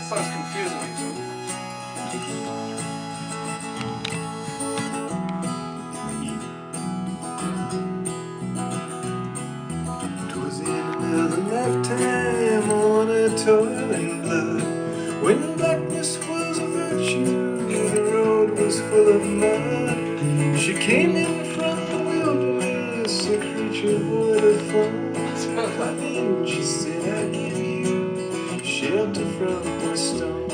Sounds confusing. Twas in another lifetime on a toil and blood, when blackness was a virtue, the road was full of mud. She came in from the wilderness, a creature void of fun. Come in, she said, I give you shelter from the storm.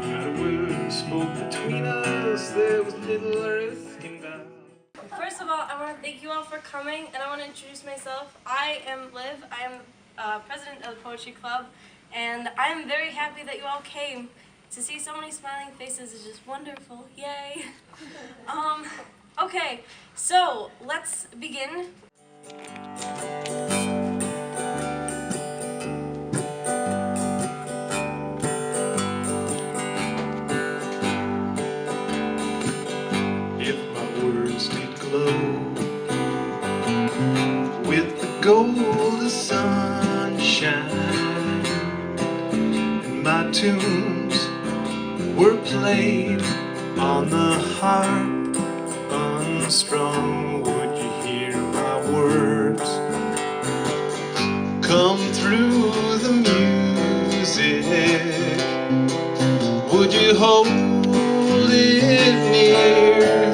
Not a word spoke between us, there was little risk involved. First of all, I want to thank you all for coming, and I want to introduce myself. I am Liv. I am president of the Poetry Club, and I am very happy that you all came. To see so many smiling faces is just wonderful. Yay! Okay, so let's begin. If my words did glow with the gold of sunshine, and my tunes were played on the harp unstrung, would you hear my words come through the music? Would you hold it near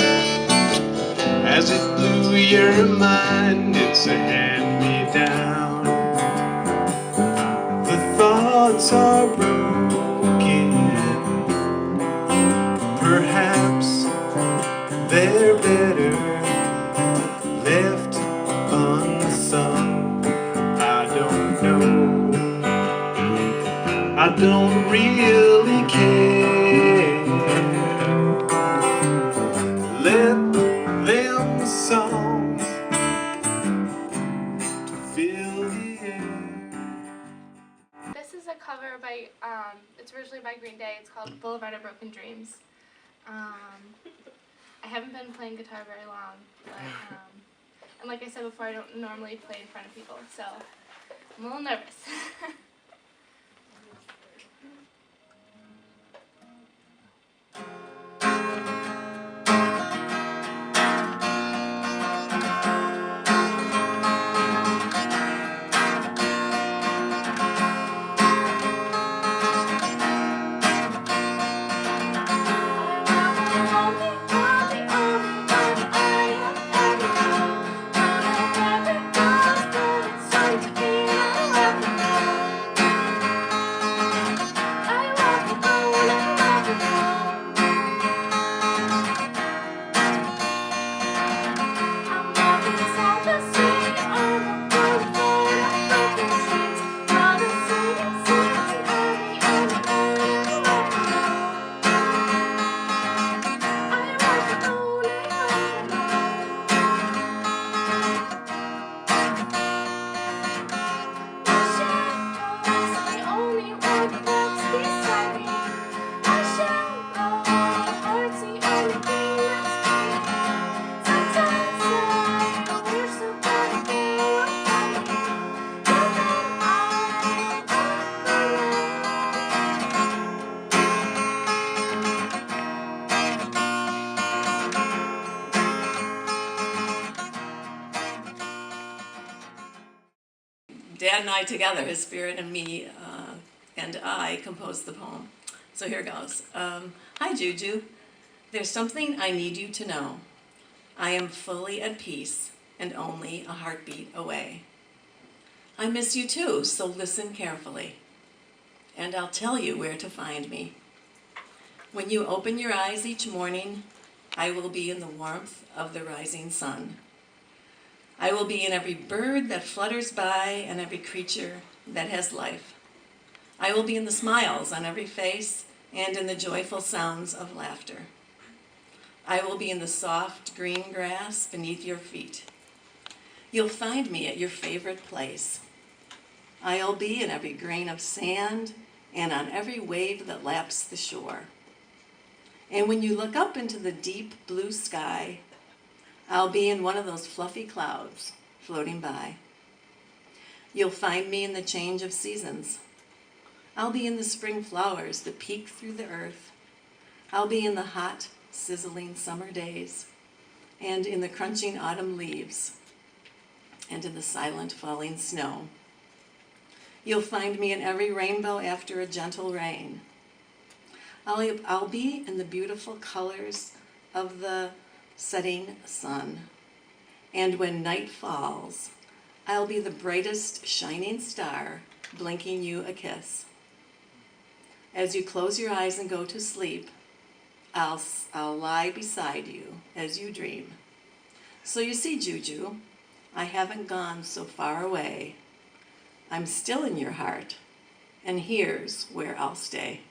as it blew your mind? It's a hand-me-down. The thoughts are broken, perhaps they're better left unsung. I don't know, I don't really care. Let them songs to fill the air. This is a cover by, it's originally by Green Day. It's called Boulevard of Broken Dreams. I haven't been playing guitar very long, but, and like I said before, I don't normally play in front of people, so I'm a little nervous. Dad and I together, his spirit and me, and I composed the poem. So here goes. Hi, Juju. There's something I need you to know. I am fully at peace and only a heartbeat away. I miss you too, so listen carefully. And I'll tell you where to find me. When you open your eyes each morning, I will be in the warmth of the rising sun. I will be in every bird that flutters by and every creature that has life. I will be in the smiles on every face and in the joyful sounds of laughter. I will be in the soft green grass beneath your feet. You'll find me at your favorite place. I'll be in every grain of sand and on every wave that laps the shore. And when you look up into the deep blue sky, I'll be in one of those fluffy clouds floating by. You'll find me in the change of seasons. I'll be in the spring flowers that peek through the earth. I'll be in the hot, sizzling summer days, and in the crunching autumn leaves, and in the silent falling snow. You'll find me in every rainbow after a gentle rain. I'll be in the beautiful colors of the setting sun. And when night falls, I'll be the brightest shining star blinking you a kiss. As you close your eyes and go to sleep, I'll lie beside you as you dream. So you see, Juju, I haven't gone so far away. I'm still in your heart, and here's where I'll stay.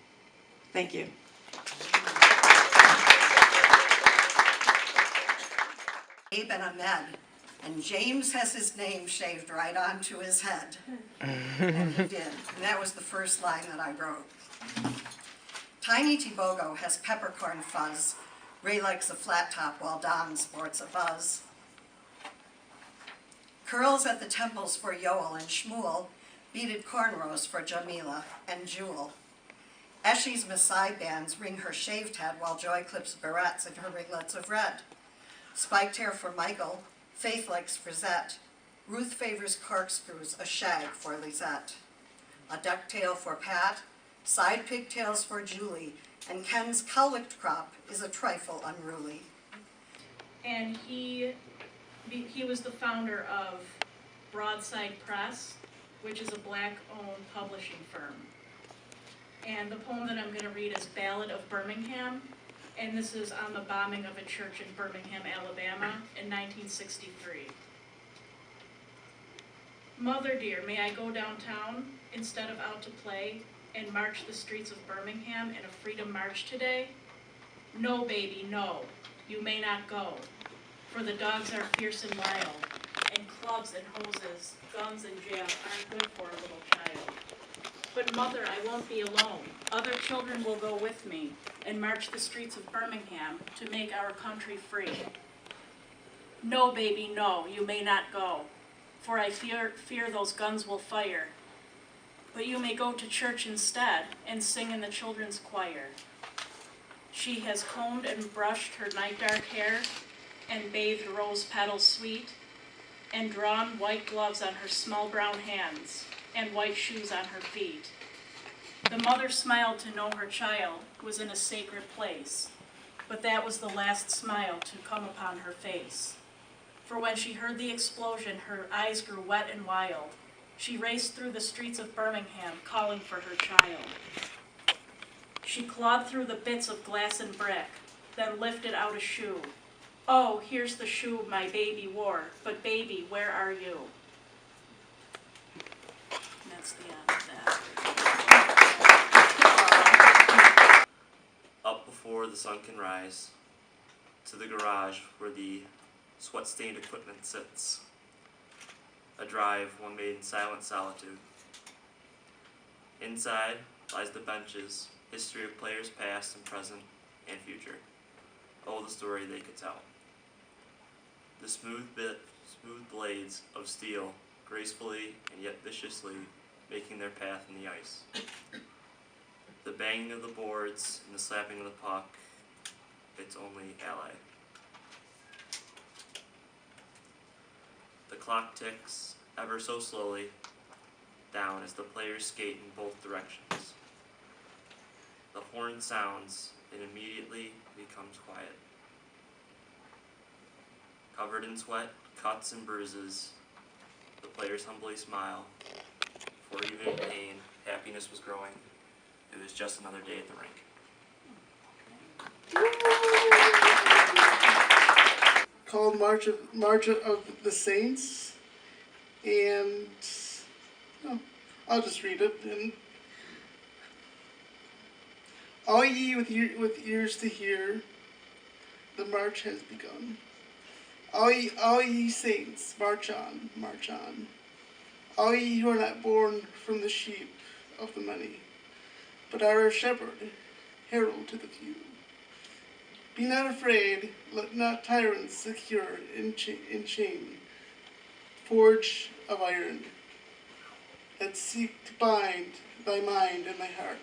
Thank you. Abe and Ahmed, and James has his name shaved right onto his head. And he did. And that was the first line that I wrote. Tiny Tibogo has peppercorn fuzz. Ray likes a flat top while Don sports a buzz. Curls at the temples for Yoel and Shmuel, beaded cornrows for Jamila and Jewel. Eshy's Maasai bands ring her shaved head while Joy clips barrettes in her ringlets of red. Spiked hair for Michael, Faith likes frisette. Ruth favors corkscrews, a shag for Lisette. A ducktail for Pat, side pigtails for Julie, and Ken's cowlicked crop is a trifle unruly. And he was the founder of Broadside Press, which is a black-owned publishing firm. And the poem that I'm going to read is Ballad of Birmingham, and this is on the bombing of a church in Birmingham, Alabama in 1963. Mother dear, may I go downtown instead of out to play and march the streets of Birmingham in a freedom march today? No, baby, no, you may not go, for the dogs are fierce and wild, and clubs and hoses, guns and jail aren't good for a little child. But mother, I won't be alone. Other children will go with me and march the streets of Birmingham to make our country free. No, baby, no, you may not go, for I fear those guns will fire. But you may go to church instead and sing in the children's choir. She has combed and brushed her night dark hair and bathed rose petals sweet and drawn white gloves on her small brown hands and white shoes on her feet. The mother smiled to know her child was in a sacred place, but that was the last smile to come upon her face. For when she heard the explosion, her eyes grew wet and wild. She raced through the streets of Birmingham, calling for her child. She clawed through the bits of glass and brick, then lifted out a shoe. Oh, here's the shoe my baby wore, but baby, where are you? And that's the end of that. Up before the sun can rise, to the garage where the sweat-stained equipment sits. A drive one made in silent solitude. Inside lies the benches, history of players past and present and future. Oh, the story they could tell. The smooth blades of steel, gracefully and yet viciously making their path in the ice. The banging of the boards and the slapping of the puck, its only ally. The clock ticks, ever so slowly, down as the players skate in both directions. The horn sounds and immediately becomes quiet. Covered in sweat, cuts, and bruises, the players humbly smile, for even in pain, happiness was growing. It was just another day at the rink. called March of the Saints, and I'll just read it. And all ye with ears to hear, the march has begun. All ye saints, march on, march on. All ye who are not born from the sheep of the many, but are a shepherd, herald to the few. Be not afraid, let not tyrants secure in chain, forge of iron, that seek to bind thy mind and thy heart.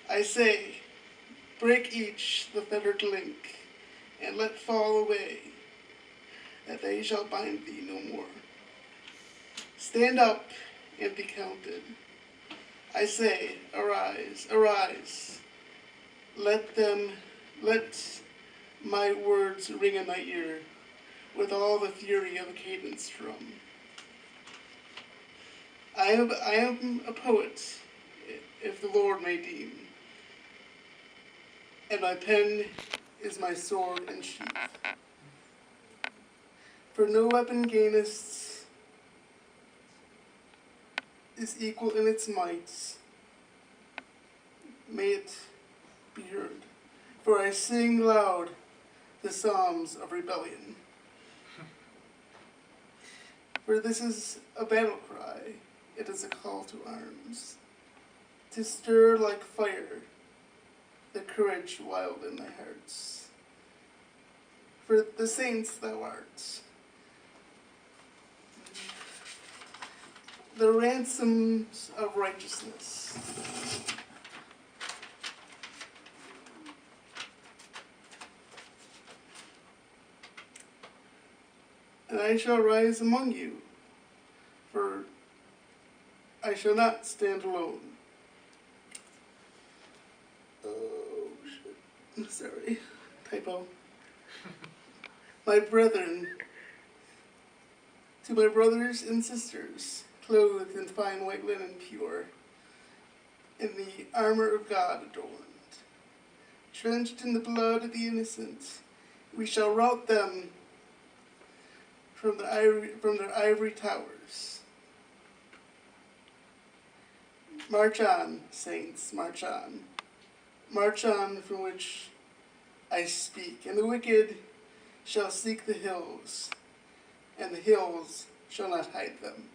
I say, break each the fettered link, and let fall away, that they shall bind thee no more. Stand up and be counted. I say, arise, arise. Let my words ring in thy ear, with all the fury of a cadence drum. I am a poet, if the Lord may deem, and my pen is my sword and sheath. For no weapon gainest is equal in its might. May it be heard. For I sing loud the psalms of rebellion. For this is a battle cry, it is a call to arms, to stir like fire the courage wild in thy hearts. For the saints thou art, the ransoms of righteousness. And I shall rise among you, for I shall not stand alone. Oh, shit. I'm sorry. Typo. My brethren, to my brothers and sisters, clothed in fine white linen pure, in the armor of God adorned, drenched in the blood of the innocent, we shall rout them from their ivory towers. March on, saints, march on. March on from which I speak, and the wicked shall seek the hills, and the hills shall not hide them.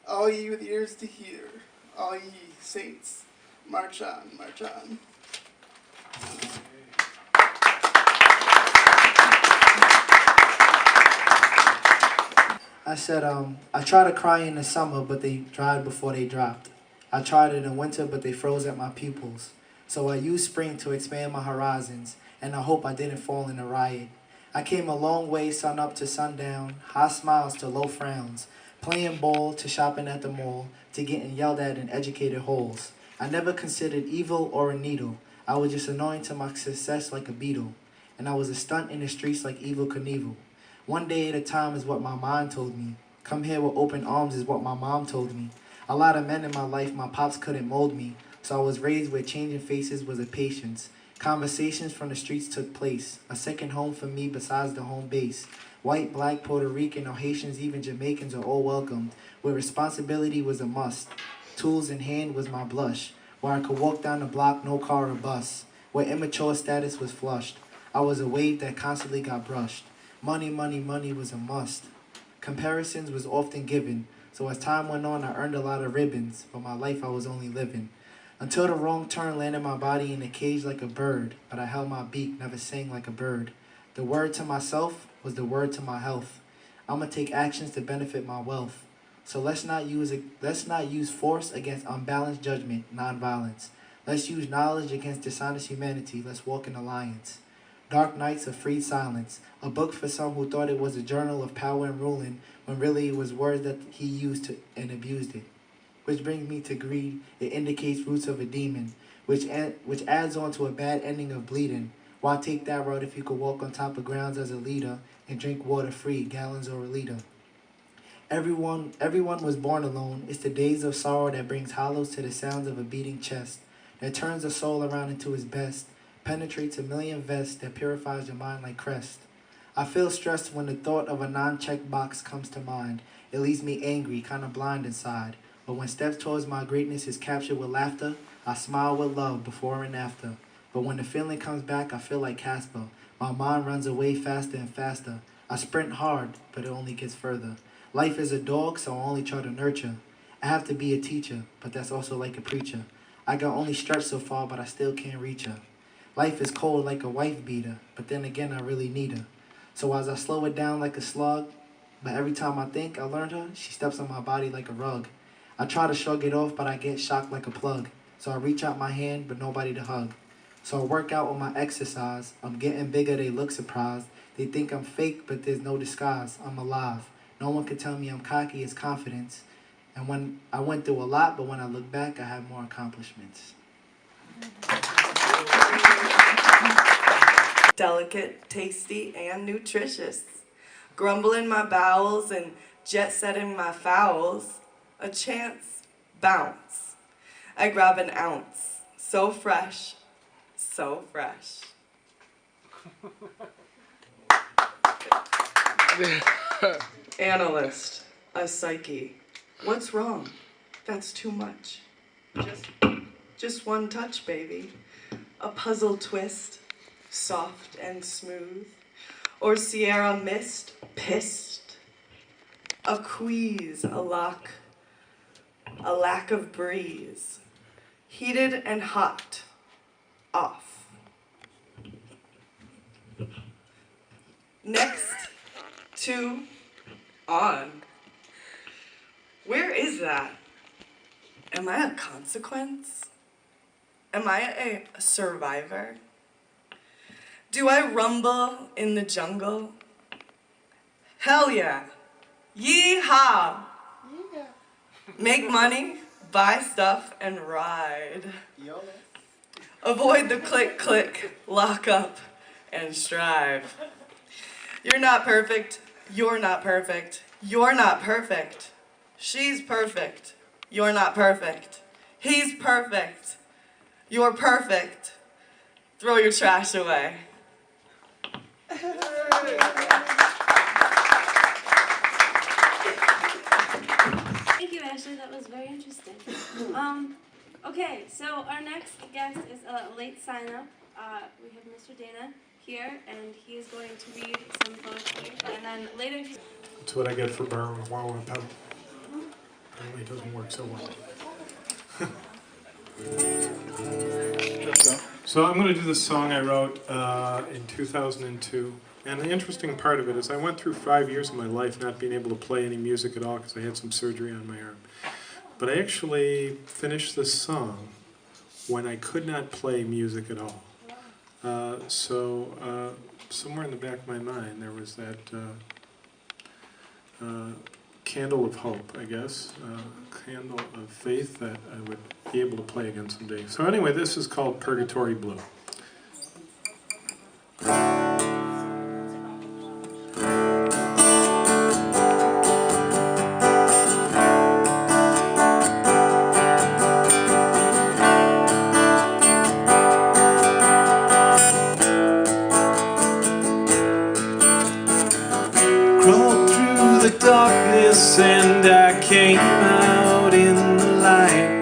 All ye with ears to hear, all ye saints, march on, march on. I said, I tried to cry in the summer, but they dried before they dropped. I tried it in winter, but they froze at my pupils. So I used spring to expand my horizons, and I hope I didn't fall in a riot. I came a long way sun up to sundown, high smiles to low frowns, playing ball to shopping at the mall, to getting yelled at in educated halls. I never considered evil or a needle. I was just annoying to my success like a beetle, and I was a stunt in the streets like Evel Knievel. One day at a time is what my mind told me. Come here with open arms is what my mom told me. A lot of men in my life, my pops couldn't mold me, so I was raised where changing faces was a patience. Conversations from the streets took place, a second home for me besides the home base. White, black, Puerto Rican, or Haitians, even Jamaicans are all welcomed, where responsibility was a must. Tools in hand was my blush, where I could walk down the block, no car or bus, where immature status was flushed. I was a wave that constantly got brushed. Money, money, money was a must. Comparisons was often given, so as time went on I earned a lot of ribbons, but my life I was only living. Until the wrong turn landed my body in a cage like a bird, but I held my beak, never sang like a bird. The word to myself was the word to my health. I'ma take actions to benefit my wealth. So let's not use force against unbalanced judgment, nonviolence. Let's use knowledge against dishonest humanity. Let's walk in alliance. Dark Nights of Free Silence, a book for some who thought it was a journal of power and ruling, when really it was words that he used and abused it. Which brings me to greed. It indicates roots of a demon, which adds on to a bad ending of bleeding. Why take that route if you could walk on top of grounds as a leader and drink water free, gallons or a liter? Everyone was born alone. It's the days of sorrow that brings hollows to the sounds of a beating chest, that turns a soul around into his best. penetrates a million vests that purifies your mind like Crest. I feel stressed when the thought of a non-checked box comes to mind. It leaves me angry, kinda blind inside. But when steps towards my greatness is captured with laughter, I smile with love before and after. But when the feeling comes back, I feel like Casper. My mind runs away faster and faster. I sprint hard, but it only gets further. Life is a dog, so I only try to nurture. I have to be a teacher, but that's also like a preacher. I can only stretch so far, but I still can't reach her. Life is cold like a wife beater, but then again I really need her. So as I slow it down like a slug, but every time I think I learned her, she steps on my body like a rug. I try to shrug it off, but I get shocked like a plug. So I reach out my hand, but nobody to hug. So I work out with my exercise. I'm getting bigger, they look surprised. They think I'm fake, but there's no disguise. I'm alive. No one can tell me I'm cocky, it's confidence. And when I went through a lot, but when I look back, I have more accomplishments. Delicate, tasty, and nutritious. Grumbling my bowels and jet-setting my fowls. A chance, bounce. I grab an ounce. So fresh, so fresh. Analyst, a psyche. What's wrong? That's too much. Just one touch, baby. A puzzle twist, soft and smooth. Or Sierra mist, pissed. A queeze, a lack of breeze. Heated and hot, off. Next, to, on. Where is that? Am I a consequence? Am I a survivor? Do I rumble in the jungle? Hell yeah. Yee-haw. Yeah. Make money, buy stuff, and ride. Avoid the click, lock up, and strive. You're not perfect. You're not perfect. You're not perfect. She's perfect. You're not perfect. He's perfect. You're perfect. Throw your trash away. Thank you, Ashley. That was very interesting. Okay, so our next guest is a late sign-up. We have Mr. Dana here, and he is going to read some poetry. And then later, That's what I get for borrowing a wow and a pedal. Apparently it doesn't work so well. So I'm going to do the song I wrote in 2002. And the interesting part of it is I went through 5 years of my life not being able to play any music at all because I had some surgery on my arm. But I actually finished this song when I could not play music at all. So somewhere in the back of my mind there was that candle of hope, I guess, candle of faith that I would be able to play again someday. So anyway, this is called Purgatory Blue. Crawled through the darkness and I came out in the light.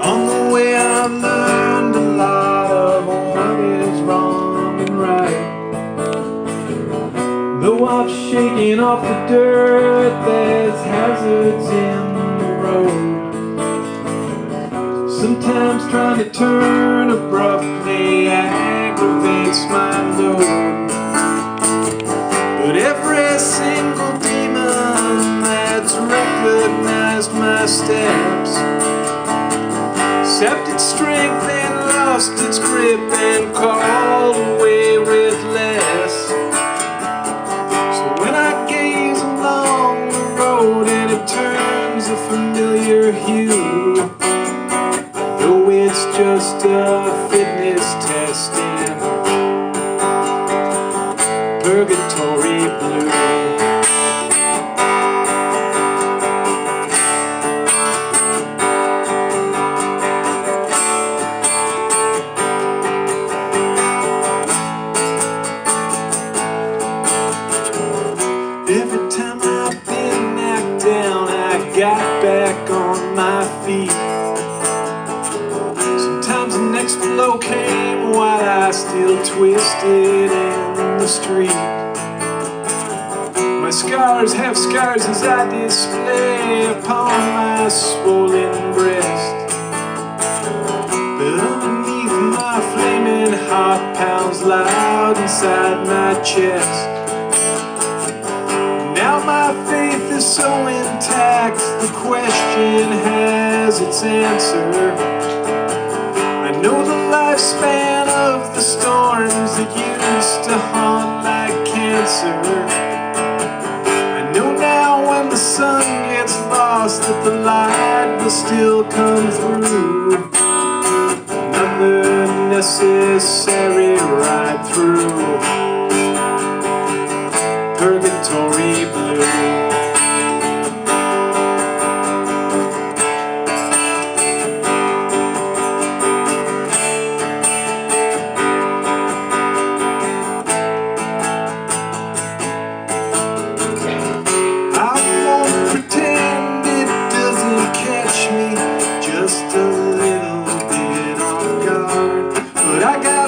On the way I learned a lot of what is wrong and right. Though I've shaken off the dirt, there's hazards in the road. Sometimes trying to turn abruptly aggravates my load. But every single demon that's recognized my steps accepted strength and lost its grip and crawled away with less. So when I gaze along the road and it turns a familiar hue, though it's just a fitness test in Purgatory Blue. feet. Sometimes the next blow came while I still twisted in the street. My scars have scars as I display upon my swollen breast. But underneath my flaming heart pounds loud inside my chest. Now my faith is so intact, the question has its answer. I know the lifespan of the storms that used to haunt like cancer. I know now when the sun gets lost that the light will still come through. Another necessary ride through Purgatory Blue.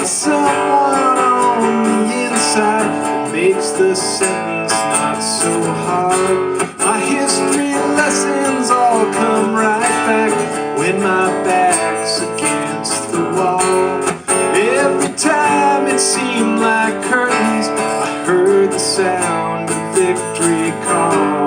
Someone on the inside that makes the sentence not so hard. My history lessons all come right back when my back's against the wall. Every time it seemed like curtains, I heard the sound of victory call.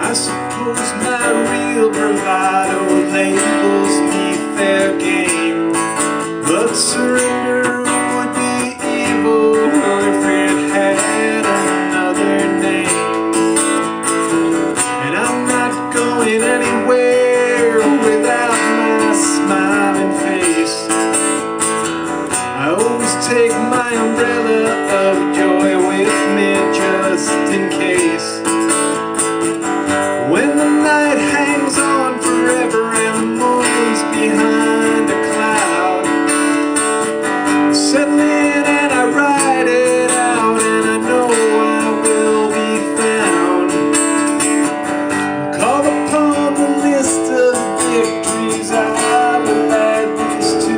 I suppose my real bravado labels me fair game, but surrender would be evil if it had another name. And I'm not going anywhere without my smiling face. I always take my umbrella of joy with me just in case. When the night hangs on forever and the moon's behind a cloud, I settle in and I ride it out, and I know I will be found. Call upon the list of victories I will add these to.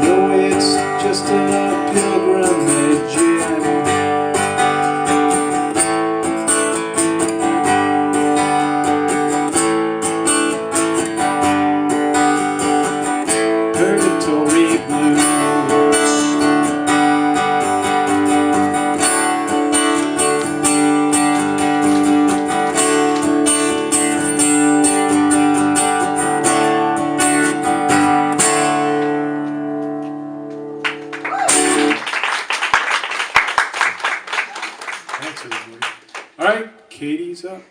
Though it's just a pilgrimage in Purgatory Blue. Thanks, everybody. All right, Katie's up.